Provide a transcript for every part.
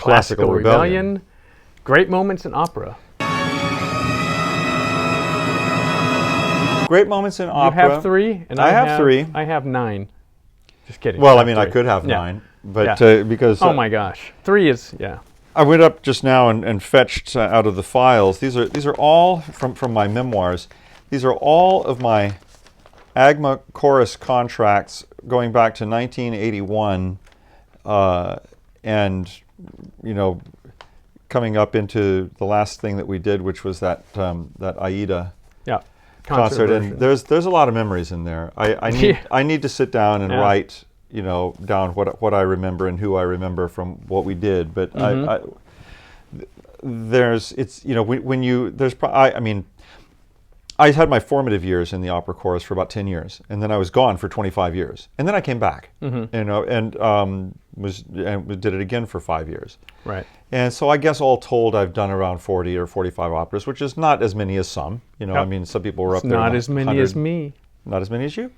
Classical Rebellion. Great moments in opera. Great moments in You opera. have 3, and I have 3. I have 9 Just kidding. Well, I I mean, I could have 9, but because oh my gosh, 3 is I went up just now and fetched out of the files. These are all from my memoirs. These are all of my AGMA chorus contracts going back to 1981, and coming up into the last thing that we did, which was that Aida concert. And there's a lot of memories in there. I need to sit down and write down what I remember and who I remember from what we did. But I had my formative years in the opera chorus for about 10 years, and then I was gone for 25 years, and then I came back, and did it again for 5 years. Right. And so I guess all told, I've done around 40 or 45 operas, which is not as many as some. I mean, some people were up there. Not as many as me. Not as many as you,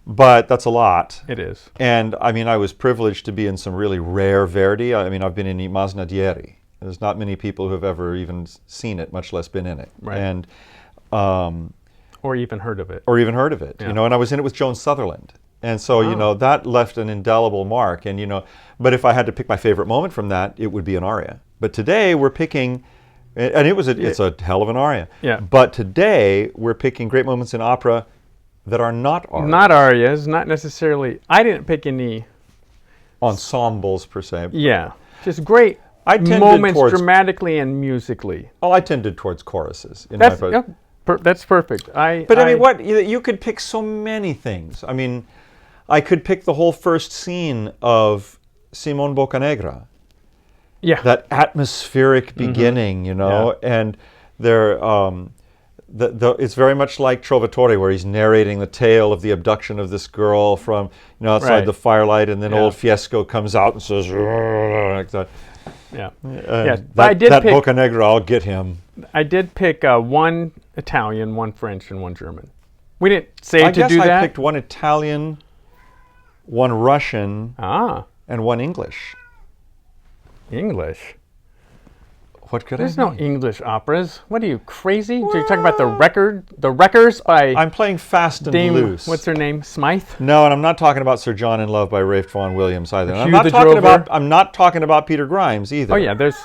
but that's a lot. It is. And I mean, I was privileged to be in some really rare Verdi. I mean, I've been in I Masnadieri. There's not many people who have ever even seen it, much less been in it. Right. And or even heard of it. Yeah. And I was in it with Joan Sutherland. And so, that left an indelible mark. And, but if I had to pick my favorite moment from that, it would be an aria. But today we're picking, and it's a hell of an aria. Yeah. But today we're picking great moments in opera that are not arias. Not arias, not necessarily. I didn't pick any ensembles per se. Yeah. Just great moments dramatically and musically. Oh, I tended towards choruses. That's perfect. But I mean, you could pick so many things. I mean, I could pick the whole first scene of Simon Boccanegra. Yeah. That atmospheric beginning, and there, it's very much like Trovatore, where he's narrating the tale of the abduction of this girl from outside the firelight, and then old Fiesco comes out and says, like that. Yeah. That Boccanegra, I'll get him. I did pick 1 Italian, 1 French, and 1 German. We didn't say to do that. I guess I picked 1 Italian, 1 Russian, and 1 English. English? What could There's no English operas. What are you, crazy? Well, you're talking about the Wreckers by... I'm playing fast and loose. What's her name? Smythe? No, and I'm not talking about Sir John in Love by Ralph Vaughan Williams either. I'm not talking about Peter Grimes either. Oh yeah, there's...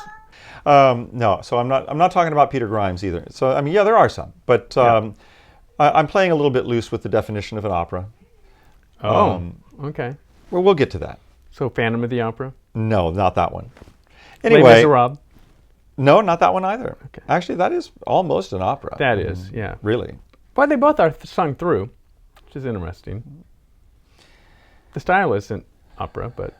no, so I'm not talking about Peter Grimes either. So I mean, yeah, there are some, but I'm playing a little bit loose with the definition of an opera. Okay. Well, we'll get to that. So Phantom of the Opera? No, not that one. Anyway, Les Miserables? No, not that one either. Okay. Actually, that is almost an opera. That is, yeah. Really. Well, they both are sung through, which is interesting. The style isn't opera, but...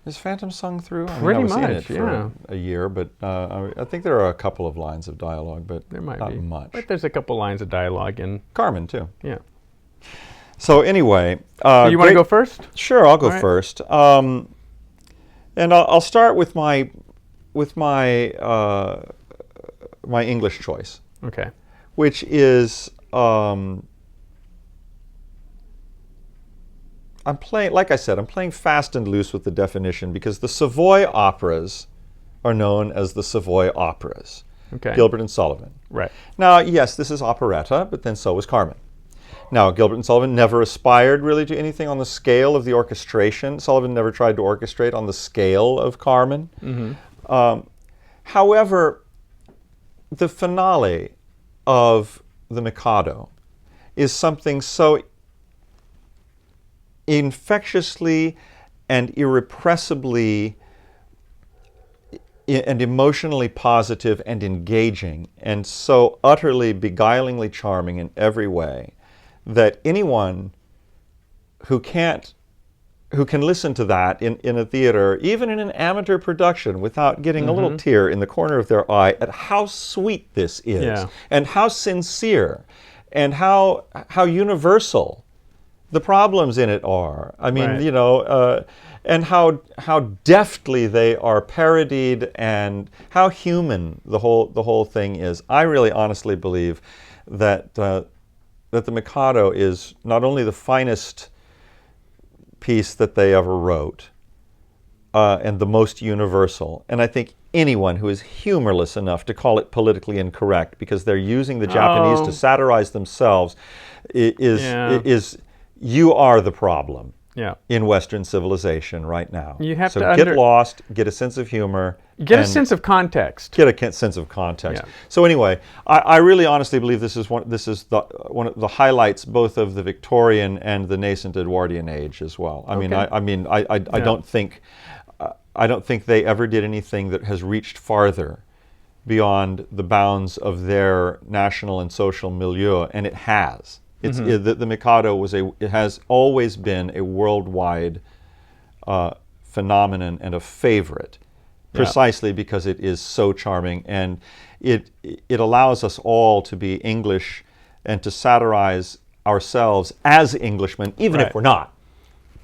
Is Phantom sung through? Pretty much, I was in it for a year, but I think there are a couple of lines of dialogue, but there might not be much. But there's a couple lines of dialogue in... Carmen, too. Yeah. So anyway... so you want to go first? Sure, I'll go first. And I'll start with my English choice. Okay. Which is... I'm playing, like I said, I'm playing fast and loose with the definition because the Savoy operas are known as the Savoy operas. Okay. Gilbert and Sullivan. Right. Now, yes, this is operetta, but then so was Carmen. Now, Gilbert and Sullivan never aspired really to anything on the scale of the orchestration. Sullivan never tried to orchestrate on the scale of Carmen. Mm-hmm. However, the finale of The Mikado is something so infectiously and irrepressibly and emotionally positive and engaging and so utterly beguilingly charming in every way that anyone who can listen to that in a theater, even in an amateur production, without getting a little tear in the corner of their eye at how sweet this is and how sincere and how universal the problems in it are. I mean, and how deftly they are parodied and how human the whole thing is. I really honestly believe that the Mikado is not only the finest piece that they ever wrote, and the most universal. And I think anyone who is humorless enough to call it politically incorrect because they're using the Japanese to satirize themselves is you are the problem in Western civilization right now. You have so to get lost, get a sense of humor. Get a sense of context. Get a sense of context. Yeah. So anyway, I really honestly believe this is one of the highlights both of the Victorian and the nascent Edwardian age as well. I mean, I don't think they ever did anything that has reached farther beyond the bounds of their national and social milieu, and it has. The Mikado it has always been a worldwide phenomenon and a favorite, precisely because it is so charming, and it allows us all to be English and to satirize ourselves as Englishmen, even if we're not.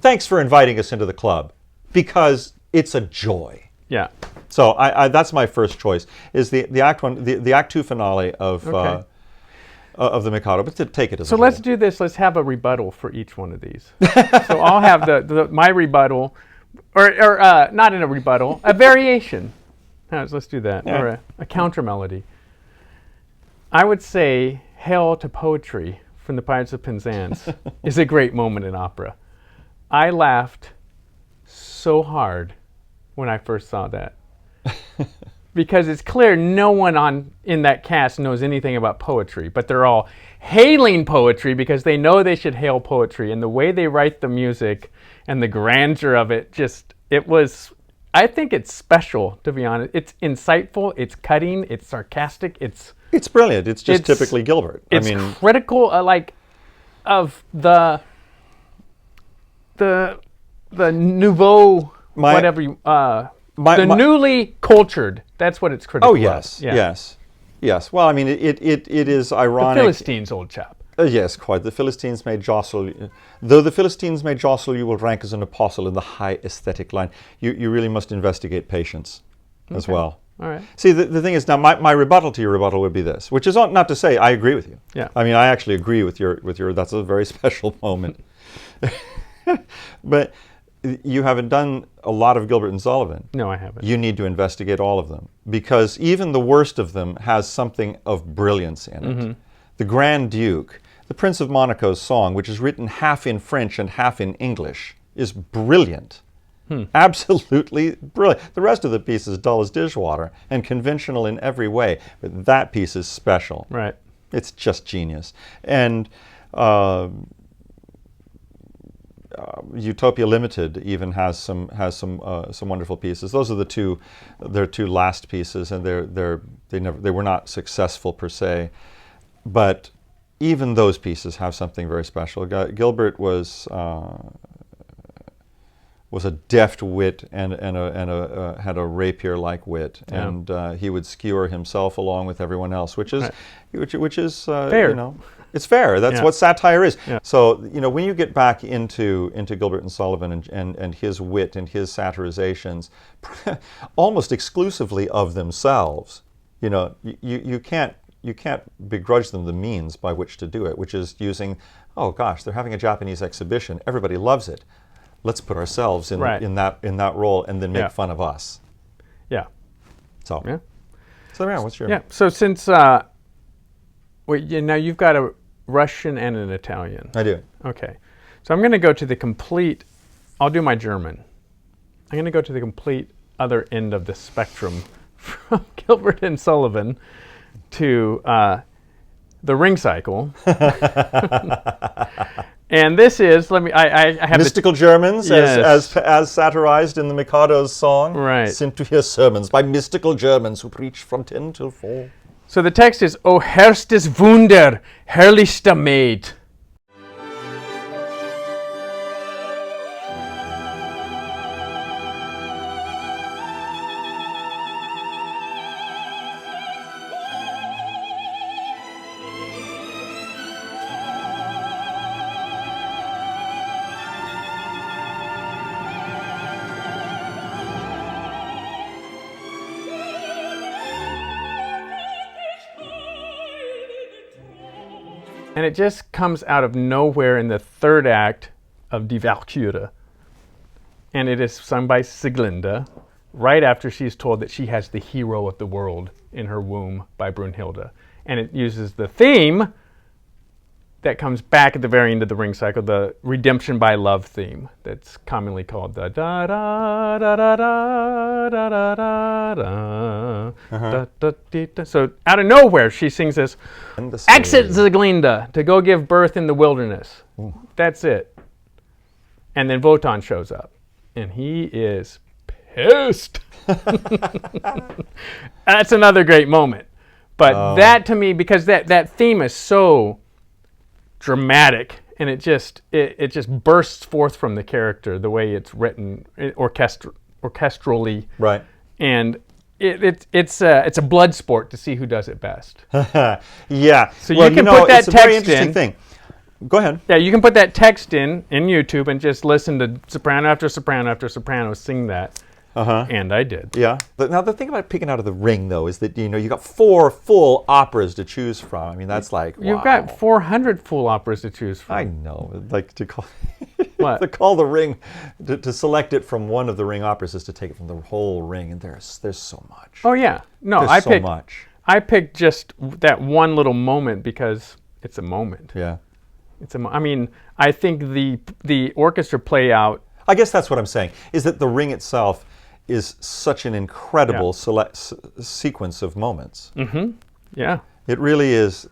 Thanks for inviting us into the club, because it's a joy. Yeah. So that's my first choice, is the Act 1, the Act 2 finale of the Mikado, but to take it as a whole. Let's do this. Let's have a rebuttal for each one of these. So I'll have my rebuttal, or not in a rebuttal, a variation. Let's do that, or a counter melody. I would say "Hail to Poetry" from the Pirates of Penzance is a great moment in opera. I laughed so hard when I first saw that. Because it's clear no one in that cast knows anything about poetry, but they're all hailing poetry because they know they should hail poetry. And the way they write the music and the grandeur of it, I think it's special, to be honest. It's insightful, it's cutting, it's sarcastic, it's brilliant. It's just typically Gilbert. It's critical, of the nouveau, the newly cultured. That's what it's critical of. Yes. Well, I mean, it is ironic. The Philistines, old chap. Yes, quite. The Philistines may jostle. Though the Philistines may jostle, you will rank as an apostle in the high aesthetic line. You really must investigate patience as well. All right. See, the thing is, now my rebuttal to your rebuttal would be this, which is not to say I agree with you. Yeah. I mean, I actually agree with your. That's a very special moment. But you haven't done a lot of Gilbert and Sullivan. No, I haven't. You need to investigate all of them, because even the worst of them has something of brilliance in it. The Grand Duke, the Prince of Monaco's song, which is written half in French and half in English, is brilliant. Absolutely brilliant. The rest of the piece is dull as dishwater and conventional in every way, but that piece is special. Right. It's just genius. And Utopia Limited even has some wonderful pieces. Those are their two last pieces, and they were not successful per se, but even those pieces have something very special. Gilbert was a deft wit and had a rapier-like wit, and he would skewer himself along with everyone else, which is fair. It's fair. That's what satire is. Yeah. So when you get back into Gilbert and Sullivan and his wit and his satirizations, almost exclusively of themselves, you can't begrudge them the means by which to do it, which is using, oh gosh, they're having a Japanese exhibition, everybody loves it. Let's put ourselves in that role and then make fun of us. Yeah. So there, what's your? Yeah. So since now you've got a Russian and an Italian. I do. Okay. So I'm going to go to the complete. I'll do my German. I'm going to go to the complete other end of the spectrum, from Gilbert and Sullivan to the Ring Cycle. And this is, I have Mystical Germans, yes, as satirized in the Mikado's song. Right. Sent to hear sermons by mystical Germans who preach from 10 till 4. So the text is, O herrstes Wunder, herrlichster Maid. And it just comes out of nowhere in the third act of Die Walküre. and it is sung by Sieglinde right after she's told that she has the hero of the world in her womb by Brunhilde. And it uses the theme that comes back at the very end of the Ring cycle, the Redemption by Love theme, that's commonly called the da da da da da da da da da da da da. So out of nowhere, she sings this, "Exit Sieglinde to go give birth in the wilderness." That's it. And then Wotan shows up, and he is pissed. That's another great moment. But that to me, because that theme is so dramatic, and it just bursts forth from the character the way it's written orchestrally, Right. and it's a blood sport to see who does it best. Yeah. So you can put that it's a very text interesting in. thing. Go ahead. Yeah, you can put that text in YouTube and just listen to soprano after soprano after soprano sing that. And I did. Yeah. Now the thing about picking out of the Ring, though, is that you got 4 full operas to choose from. I mean, that's like You've wow. got 400 full operas to choose from. I know, like to call What? to call the Ring, to select it from one of the Ring operas is to take it from the whole Ring, and there's so much. Oh yeah, no, There's I so picked much. I picked just that one little moment because it's a moment. Yeah. I mean, I think the orchestra play out. I guess that's what I'm saying, is that the Ring itself is such an incredible sequence of moments. Yeah. It really is.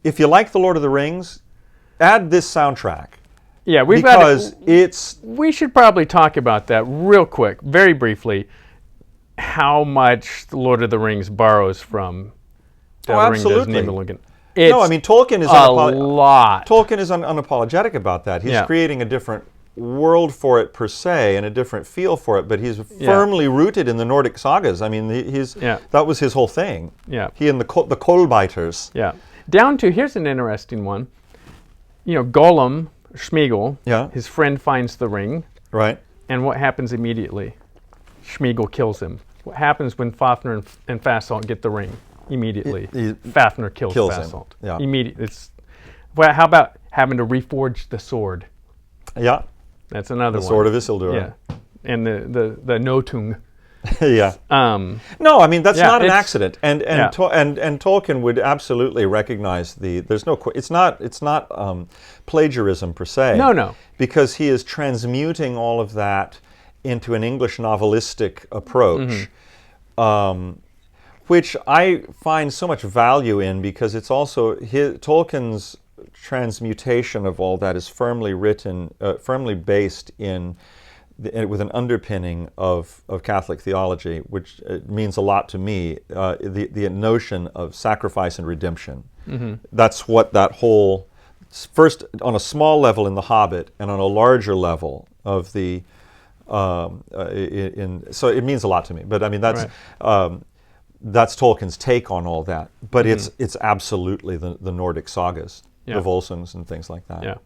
If you like The Lord of the Rings, add this soundtrack. Yeah, because it's... We should probably talk about that real quick, very briefly, how much The Lord of the Rings borrows from The Ring des absolutely. Nibelungen. No, I mean, Tolkien is a lot. Tolkien is unapologetic about that. He's creating a different world for it per se and a different feel for it, but he's firmly rooted in the Nordic sagas. I mean, that was his whole thing. Yeah. He and the Kolbiters. Yeah. Down to, here's an interesting one. Gollum, Sméagol, his friend finds the ring. Right. And what happens immediately? Sméagol kills him. What happens when Fafnir and Fasolt get the ring? Immediately. Fafnir kills Fasolt. Yeah. Immediately. How about having to reforge the sword? Yeah. That's another one. The Sword of Isildur. Yeah. And the Notung. Yeah. No, I mean that's not an accident, and Tolkien would absolutely recognize there's no. It's not plagiarism per se. No. Because he is transmuting all of that into an English novelistic approach, which I find so much value in, because it's also Tolkien's transmutation of all that is firmly written, firmly based in. With an underpinning of Catholic theology, which means a lot to me, the notion of sacrifice and redemption. That's what that whole, first on a small level in The Hobbit and on a larger level of the, so it means a lot to me. But I mean, that's Tolkien's take on all that. But it's absolutely the Nordic sagas, the Volsungs and things like that.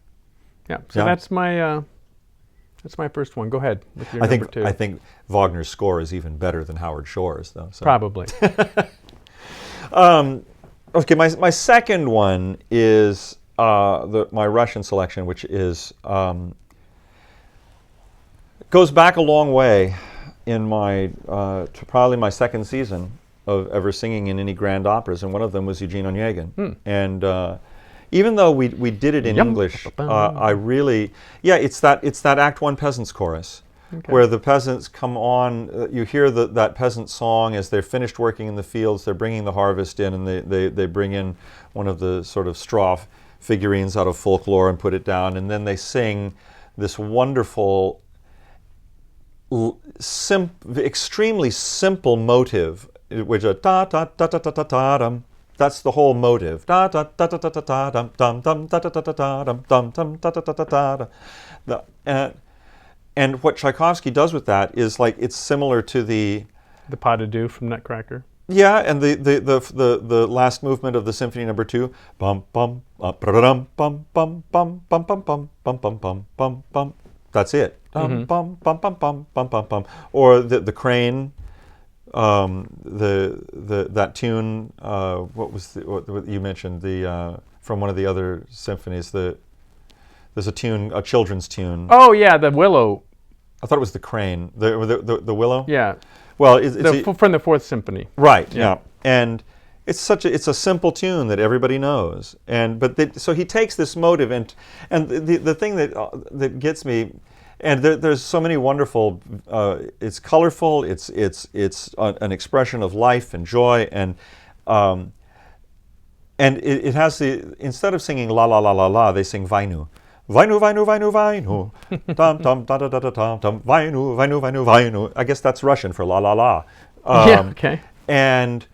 Yeah. So that's my first one. Go ahead with your number 2. I think Wagner's score is even better than Howard Shore's, though. So. Probably. Okay, my second one is my Russian selection, which is goes back a long way in to probably my second season of ever singing in any grand operas, and one of them was Eugene Onegin. And even though we did it in English, I really, it's that Act 1 peasants chorus, where the peasants come on, you hear that peasant song as they're finished working in the fields, they're bringing the harvest in, and they bring in one of the sort of straw figurines out of folklore and put it down, and then they sing this wonderful, extremely simple motive, which is da da da da da da da dum. That's the whole motive. Da da da da da da da dum dum dum da da da da da dum dum dum da da da da da. And what Tchaikovsky does with that is like it's similar to the Pas de Deux from Nutcracker. Yeah, and the last movement of the Symphony Number 2. Bum bum bum bum bum bum bum bum bum bum bum bum bum bum. That's it. Bum bum bum bum bum bum bum bum. Or the crane. That tune, what was what you mentioned, from one of the other symphonies, there's a tune, a children's tune. Oh yeah, the Willow. I thought it was the crane, the willow. Yeah, Well, it's from the Fourth Symphony. right. Yeah. And it's a simple tune that everybody knows. So he takes this motive and the thing that gets me. And there's so many wonderful. It's colorful. It's an expression of life and joy, and it has instead of singing la la la la la, they sing vainu, vainu vainu vainu vainu, dum dum da da da da dum dum vainu vainu vainu vainu. I guess that's Russian for la la la. Yeah. Okay. And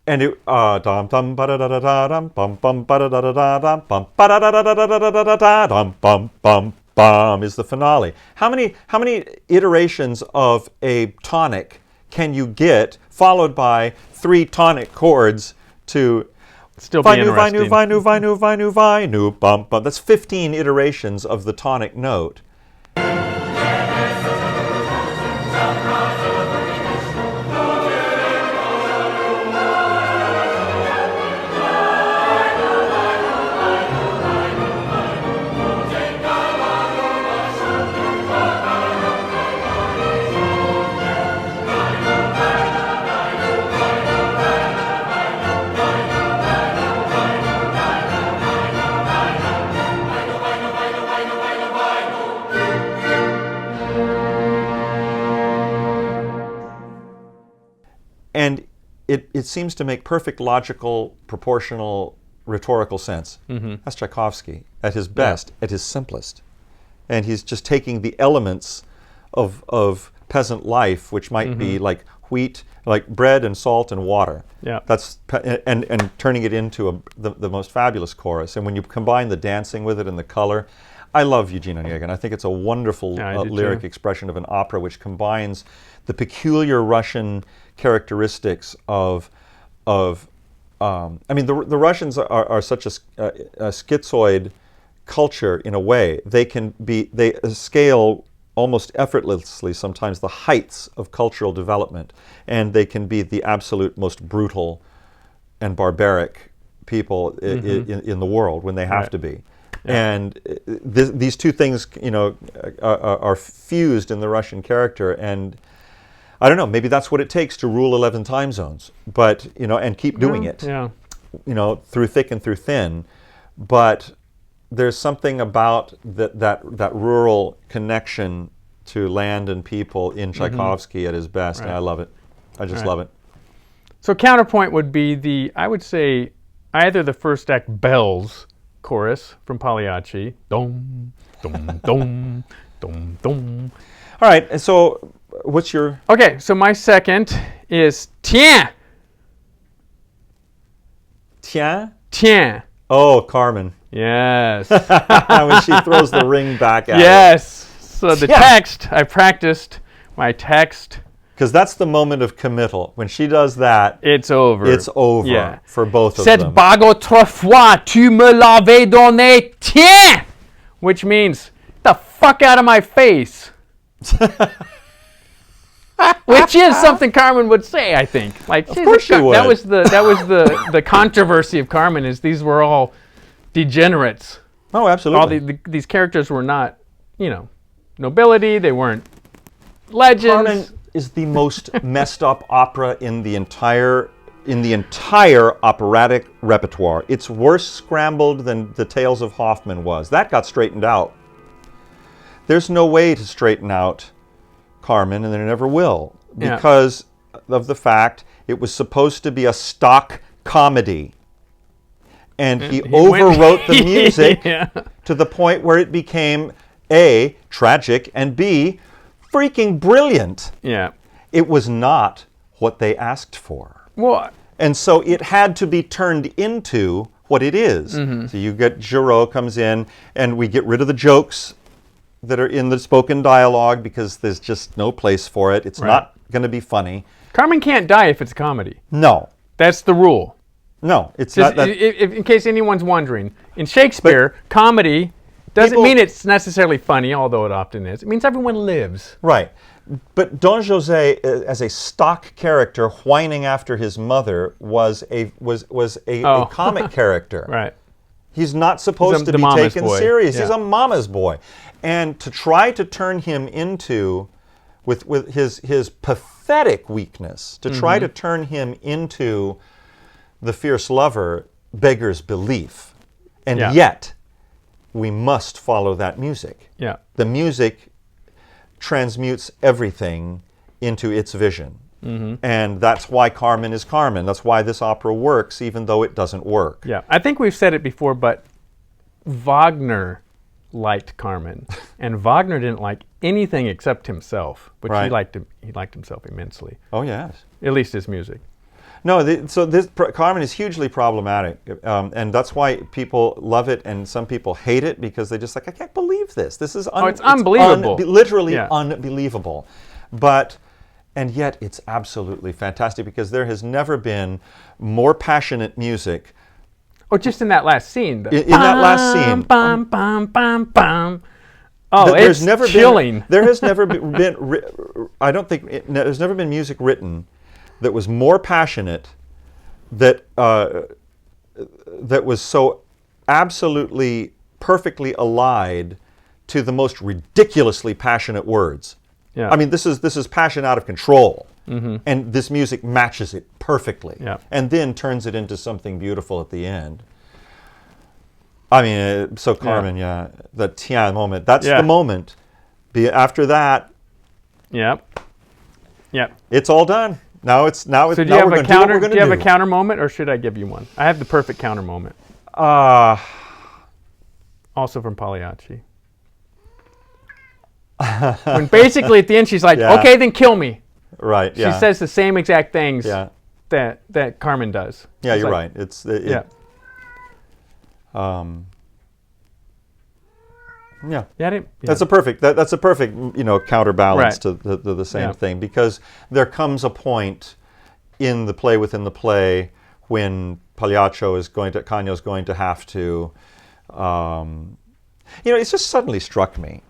it dum dum ba da da da da dum bum bum ba da da da da dum bum ba da da da da da da da da da dum bum bum bum is the finale. How many iterations of a tonic can you get followed by 3 tonic chords to Still be vainu interesting. vainu vainu vainu vainu vainu bum bum? That's 15 iterations of the tonic note. And it seems to make perfect logical, proportional, rhetorical sense. That's Tchaikovsky at his best, at his simplest. And he's just taking the elements of peasant life, which might be like wheat, like bread and salt and water. Yeah. And turning it into the most fabulous chorus. And when you combine the dancing with it and the color, I love Eugene Onegin. I think it's a wonderful lyric expression of an opera which combines the peculiar Russian characteristics of I mean, the Russians are such a schizoid culture in a way. They scale almost effortlessly sometimes the heights of cultural development, and they can be the absolute most brutal and barbaric people in the world when they have to be. Yeah. And these two things, are fused in the Russian character, and I don't know, maybe that's what it takes to rule 11 time zones, but, and keep doing it, through thick and through thin. But there's something about that rural connection to land and people in Tchaikovsky at his best, and I love it. I just love it. So counterpoint would be I would say, either the first act bells chorus from Pagliacci, dum, dum, dum, dum, dum. All right, and so what's your... Okay, so my second is Tiens. Tiens? Tiens. Oh, Carmen. Yes. When she throws the ring back at her. Yes. So the text, I practiced my text. Because that's the moment of committal. When she does that, it's over. It's over for both of them. Cette bague autrefois, tu me l'avais donnée, tiens! Which means, the fuck out of my face. Which is something Carmen would say, I think. Like, of course she would. That was the controversy of Carmen, is these were all degenerates. Oh, absolutely. All these characters were not, nobility. They weren't legends. Carmen is the most messed up opera in the entire operatic repertoire. It's worse scrambled than the Tales of Hoffmann was. That got straightened out. There's no way to straighten out Carmen, and there never will, because of the fact it was supposed to be a stock comedy. And he overwrote the music to the point where it became A, tragic, and B, freaking brilliant. Yeah. It was not what they asked for. What? And so it had to be turned into what it is. So you get Giraud comes in, and we get rid of the jokes that are in the spoken dialogue because there's just no place for it. It's not going to be funny. Carmen can't die if it's a comedy. No. That's the rule. No, it's not that. In case anyone's wondering, in Shakespeare, comedy doesn't mean it's necessarily funny, although it often is. It means everyone lives. Right. But Don José, as a stock character whining after his mother, was a comic character. Right. He's not supposed to the be mama's taken boy. serious. Yeah. He's a mama's boy. And to try to turn him into, with his pathetic weakness, to try to turn him into the fierce lover beggars belief. And Yeah. yet, we must follow that music. Yeah. The music transmutes everything into its vision. And that's why Carmen is Carmen. That's why this opera works, even though it doesn't work. Yeah. I think we've said it before, but Wagner liked Carmen, and Wagner didn't like anything except himself, but Right. he liked himself immensely, Oh, yes. at least his music. No, Carmen is hugely problematic, and that's why people love it and some people hate it, because they just like, I can't believe this. This is it's unbelievable. literally Yeah. unbelievable. And yet it's absolutely fantastic, because there has never been more passionate music. Oh, just in that last scene. In that last scene. Bum, bum, bum, bum. Oh, There's it's never chilling. There has never I don't think there's never been music written that was more passionate, that was so absolutely perfectly allied to the most ridiculously passionate words. Yeah. I mean, this is passion out of control, and this music matches it perfectly, Yeah. and then turns it into something beautiful at the end. I mean, so Carmen, the Tian moment. That's Yeah. the moment. After that, Yep. Yep. it's all done. Now it's So now do you we're have going a to do what counter? we're going Do to you do. have a counter moment, or should I give you one? I have the perfect counter moment, also from Pagliacci. When basically at the end she's like, Yeah. "Okay, then kill me." Right. She Yeah. says the same exact things Yeah. that Carmen does. Yeah. It's You're like- right. Yeah. Yeah. Yeah. I didn't- yeah. That's a perfect counterbalance Right. to the same Yeah. thing, because there comes a point in the play within the play when Canio is going to have to, it's just suddenly struck me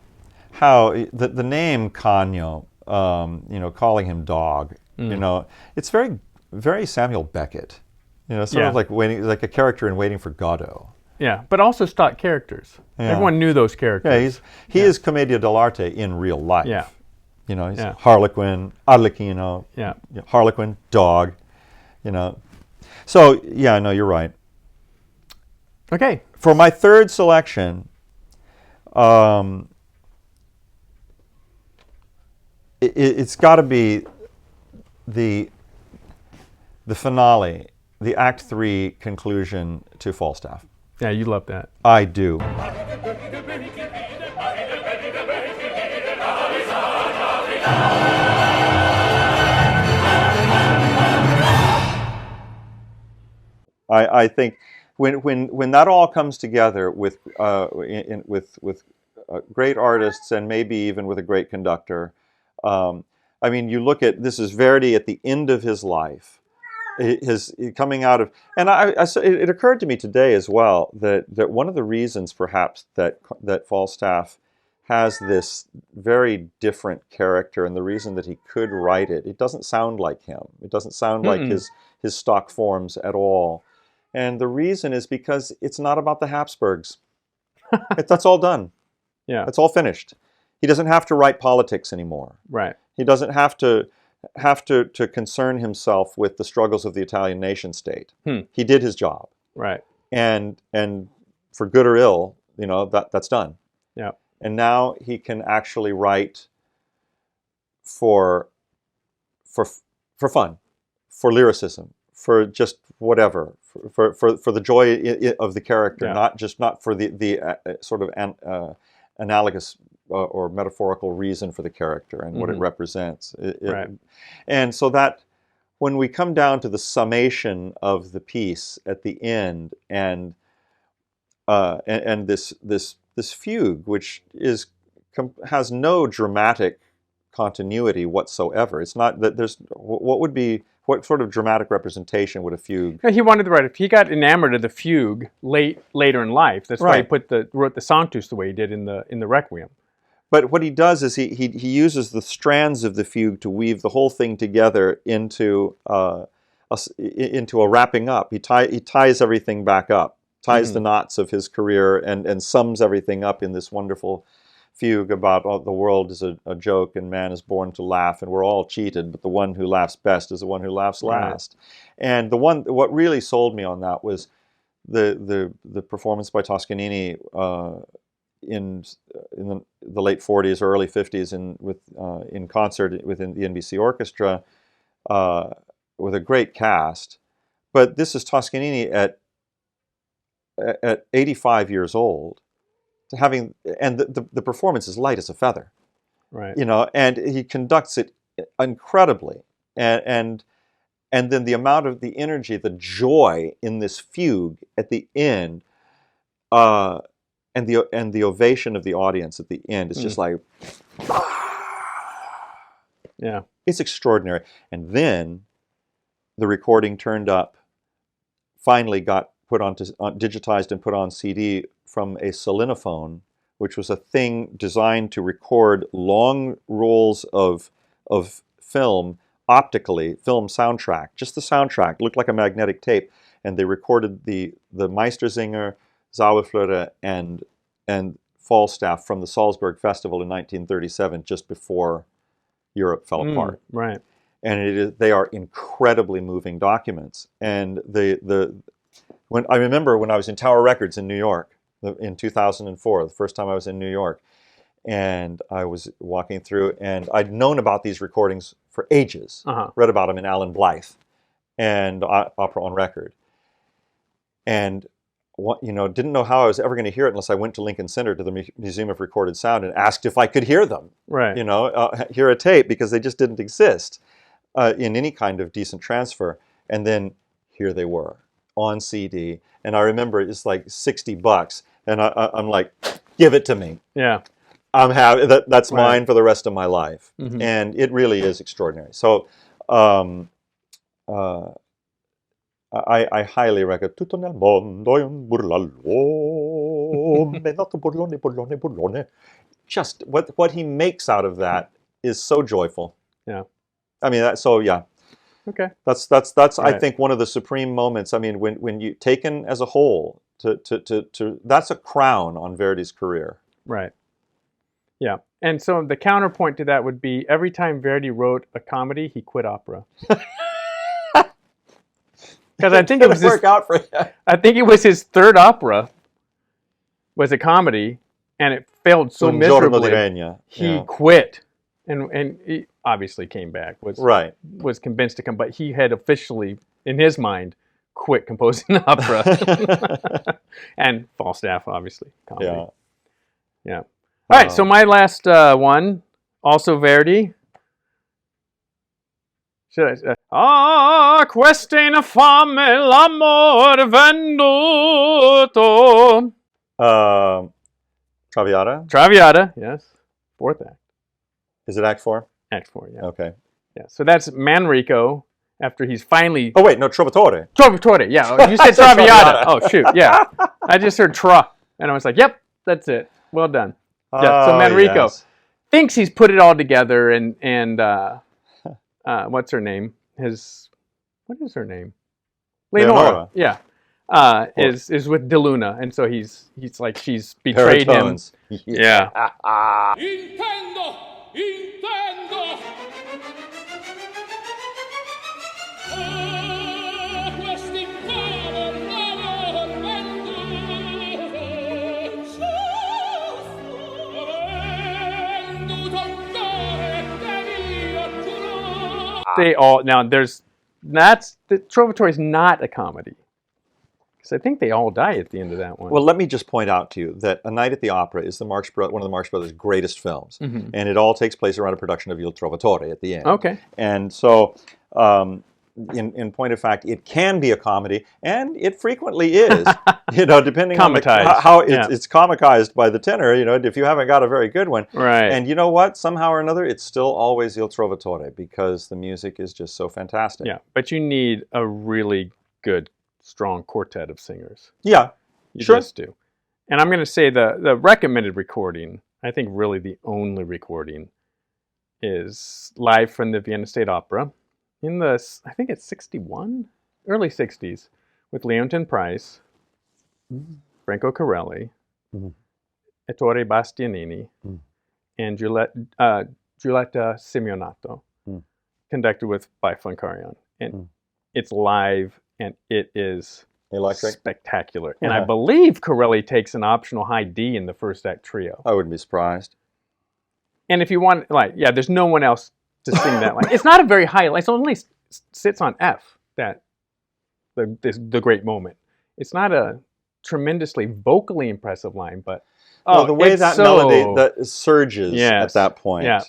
how the name Canio, calling him dog, it's very, very Samuel Beckett, sort Yeah. of like a character in Waiting for Godot. Yeah, but also stock characters. Yeah. Everyone knew those characters. Yeah, he is Commedia dell'arte in real life. Yeah. He's Yeah. Harlequin, Arlecchino, Yeah. Harlequin, dog, So, yeah, no, you're right. Okay. For my third selection, it's got to be the finale, the Act 3 conclusion to Falstaff. Yeah, you love that. I do. I think when that all comes together with great artists and maybe even with a great conductor, I mean, you look at this is Verdi at the end of his life, his coming out of, and it occurred to me today as well that one of the reasons perhaps that Falstaff has this very different character, and the reason that he could write it doesn't sound like him. It doesn't sound like his stock forms at all. And the reason is because it's not about the Habsburgs. That's all done. Yeah. It's all finished. He doesn't have to write politics anymore. Right. He doesn't have to concern himself with the struggles of the Italian nation state. He did his job. Right. And for good or ill, that's done. Yeah. And now he can actually write for fun, for lyricism, for just whatever, for the joy of the character, not for the sort of analogous or metaphorical reason for the character and what it represents. Right. And so that when we come down to the summation of the piece at the end, and this fugue, which has no dramatic continuity whatsoever. It's not that there's what sort of dramatic representation would a fugue? He wanted to write it. He got enamored of the fugue later in life. That's why he wrote the Sanctus the way he did in the Requiem. But what he does is he uses the strands of the fugue to weave the whole thing together into a wrapping up. He ties everything back up ties the knots of his career and sums everything up in this wonderful fugue about the world is a joke and man is born to laugh and we're all cheated, but the one who laughs best is the one who laughs last. And what really sold me on that was the performance by Toscanini in the late 40s or early 50s in concert within the NBC Orchestra with a great cast. But this is Toscanini at 85 years old, and the performance is light as a feather, right? And he conducts it incredibly, and then the amount of the energy, the joy in this fugue at the end, and the ovation of the audience at the end is just like, yeah, it's extraordinary. And then the recording turned up, finally got put digitized and put on CD from a Solenophone, which was a thing designed to record long rolls of film optically, film soundtrack, just the soundtrack, looked like a magnetic tape, and they recorded the Meistersinger, Zauberflöte, and Falstaff from the Salzburg Festival in 1937, just before Europe fell apart. Right. And they are incredibly moving documents. And I remember when I was in Tower Records in New York in 2004, the first time I was in New York, and I was walking through, and I'd known about these recordings for ages, read about them in Alan Blythe and Opera on Record, and didn't know how I was ever going to hear it unless I went to Lincoln Center to the Museum of Recorded Sound and asked if I could hear them, right? Hear a tape, because they just didn't exist in any kind of decent transfer. And then here they were on CD, and I remember it's like $60, and I'm like, give it to me. Yeah, I'm happy. That's mine for the rest of my life, and it really is extraordinary. So I highly recommend. Tutto nel mondo è un burlallone, nato burlone, burlone, burlone. Just what he makes out of that is so joyful. Yeah, I mean yeah. Okay. That's right. I think one of the supreme moments. I mean, when you taken as a whole, to that's a crown on Verdi's career. Right. Yeah. And so the counterpoint to that would be every time Verdi wrote a comedy, he quit opera. Because I think it was I think it was his third opera was a comedy, and it failed so miserably. He quit, and he obviously came back. Was convinced to come, but he had officially, in his mind, quit composing opera. And Falstaff, obviously, comedy. Yeah. All right. So my last one, also Verdi. Should I say? Questa infame l'amor venduto. Traviata, yes. Fourth act. Is it Act 4? Act 4, yeah. Okay. Yeah. So that's Manrico after he's finally. Oh wait, no, Trovatore. Trovatore, yeah. You said Traviata. Oh shoot, yeah. I just heard Tra, and I was like, yep, that's it. Well done. Yeah. So Manrico thinks he's put it all together, and what's her name? What is her name? Leonora. Yeah. Is with De Luna, and so he's like she's betrayed him. Yeah. Intendo. They all the Trovatore is not a comedy. Because I think they all die at the end of that one. Well, let me just point out to you that A Night at the Opera is one of the Marx Brothers' greatest films. And it all takes place around a production of Il Trovatore at the end. Okay. And so, in point of fact, it can be a comedy, and it frequently is, depending on how it's comicized by the tenor, if you haven't got a very good one. Right. And you know what? Somehow or another, it's still always Il Trovatore, because the music is just so fantastic. Yeah, but you need a really good, strong quartet of singers. Yeah, you just do. And I'm going to say the recommended recording, I think really the only recording, is live from the Vienna State Opera in I think it's 61, early 60s, with Leontyne Price Franco Corelli, Mhm. Ettore Bastianini, Mm. and Giulietta Simeonato, Mm. conducted by Flancarion. And Mm. it's live, and it is Electric. spectacular. And I believe Corelli takes an optional high D in the first act trio. I wouldn't be surprised. And if you want, there's no one else to sing that line. It's not a very high, it only sits on F, the great moment. It's not a tremendously vocally impressive line, but the way that melody that surges at that point. Yeah.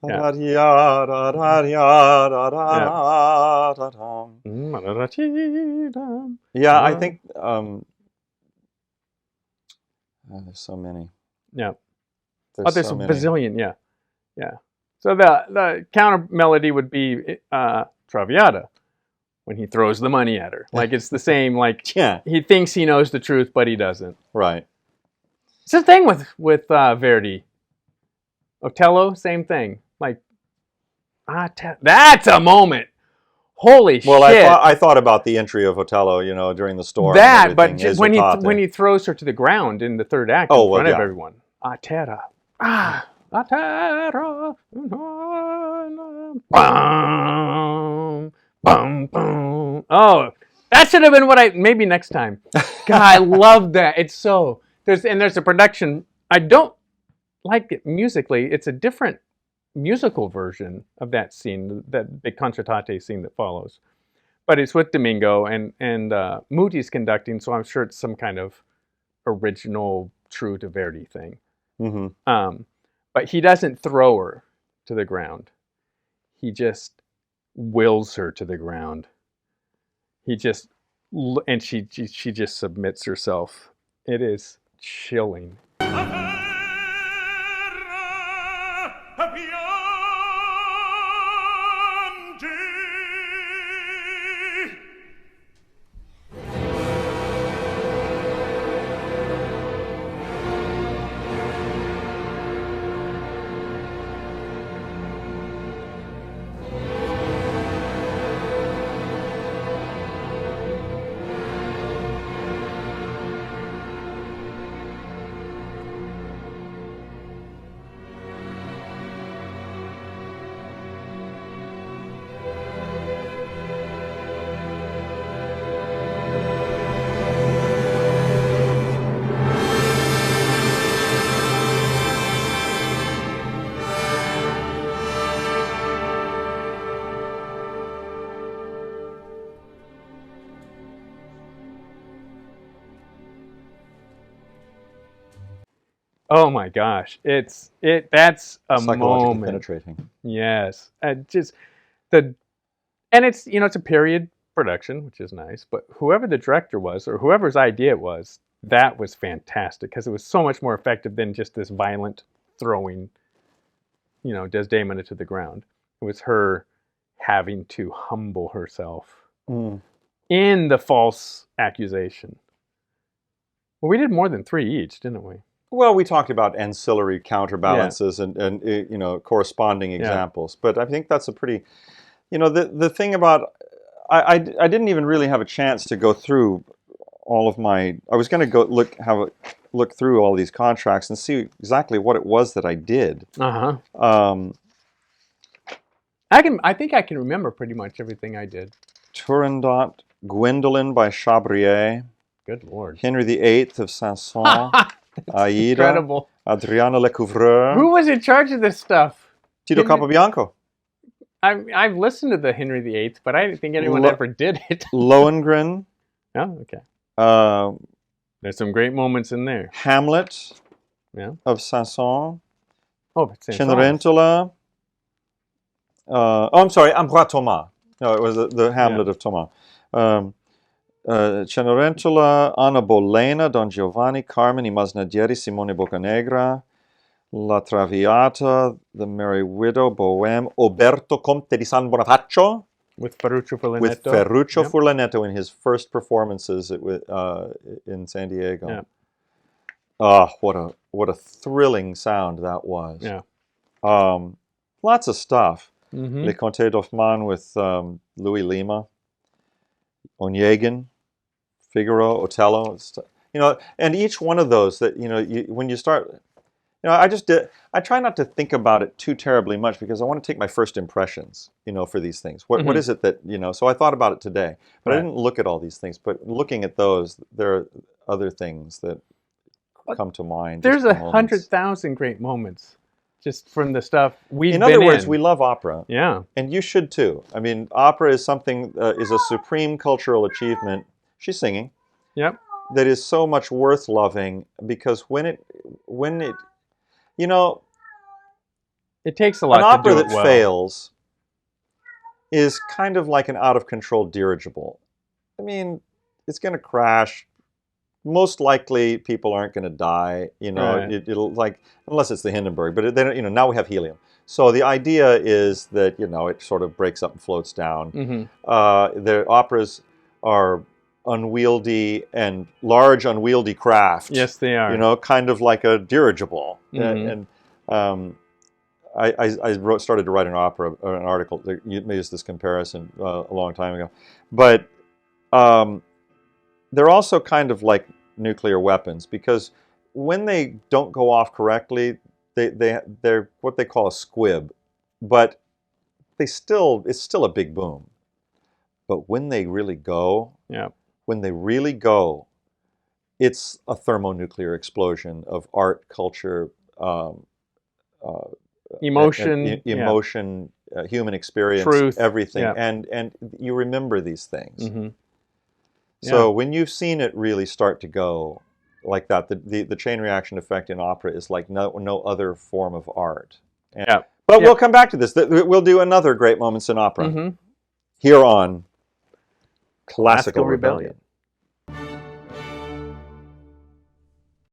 Yeah, I think there's so many. Yeah. There's so a bazillion. Yeah. So the counter melody would be Traviata when he throws the money at her. Like it's the same. Like he thinks he knows the truth, but he doesn't. Right. It's the thing with Verdi. Otello, same thing. Like that's a moment. Holy shit! Well, I thought about the entry of Otello, during the storm. But when he throws her to the ground in the third act in front of everyone. A terra. A terra. Bum, bum, bum. Oh, that should have been maybe next time. God, I love that. It's so there's a production. I don't like it musically. It's a different musical version of that scene, that big concertate scene that follows. But it's with Domingo and Moody's conducting, so I'm sure it's some kind of original, true to Verdi thing. Mm-hmm. But he doesn't throw her to the ground. He just wills her to the ground. And she just submits herself. It is chilling. Oh my gosh, that's a moment. Penetrating. Yes, and it's it's a period production, which is nice. But whoever the director was, or whoever's idea it was, that was fantastic because it was so much more effective than just this violent throwing, Desdemona to the ground. It was her having to humble herself in the false accusation. Well, we did more than 3 each, didn't we? Well, we talked about ancillary counterbalances and corresponding examples, but I think that's a pretty, the thing about, I didn't even really have a chance to go through all of my. I was going to look through all these contracts and see exactly what it was that I did. I think I can remember pretty much everything I did. Turandot, Gwendolen by Chabrier. Good Lord. Henry VIII of Saint-Saëns. Aida, incredible. Adriana Lecouvreur. Who was in charge of this stuff? Tito Capobianco. I've listened to the Henry VIII, but I didn't think anyone ever did it. Lohengrin. Oh, okay. There's some great moments in there. Hamlet. Of Saint-Saëns. Oh, Saint-Saëns. Cenerentola. I'm sorry, Ambroise Thomas. No, it was the Hamlet of Thomas. Cenerentola, Anna Bolena, Don Giovanni, Carmen, I Masnadieri, Simone Boccanegra, La Traviata, The Merry Widow, Bohème, Oberto Conte di San Bonifacio. With Ferruccio Furlanetto. With Ferruccio Furlanetto in his first performances in San Diego. Yeah. Oh, what a thrilling sound that was. Yeah. Lots of stuff. Mm-hmm. Le Conte d'Hoffmann with Louis Lima. Onegin, Figaro, Otello, and each one of those that when you start, I try not to think about it too terribly much because I want to take my first impressions, for these things. What is it that So I thought about it today, but I didn't look at all these things. But looking at those, there are other things that come to mind. There's 100,000 great moments just from the stuff we've been in. In other words, we love opera. Yeah. And you should too. I mean, opera is is a supreme cultural achievement. She's singing. Yep. That is so much worth loving because when it it takes a lot an to opera do that it well. fails is kind of like an out-of-control dirigible. I mean, it's going to crash. Most likely, people aren't going to die. Right. It'll unless it's the Hindenburg. But then, now we have helium. So the idea is that it sort of breaks up and floats down. The operas are unwieldy and large, unwieldy craft. Yes, they are. Kind of like a dirigible. And I started to write an article that made this comparison a long time ago. But they're also kind of like nuclear weapons because when they don't go off correctly, they're what they call a squib, but it's still a big boom. But when they really go, it's a thermonuclear explosion of art, culture, emotion, human experience, truth, everything, and you remember these things. Yeah. So when you've seen it really start to go like that, the chain reaction effect in opera is like no other form of art. But we'll come back to this. We'll do another Great Moments in Opera here on Classical Rebellion.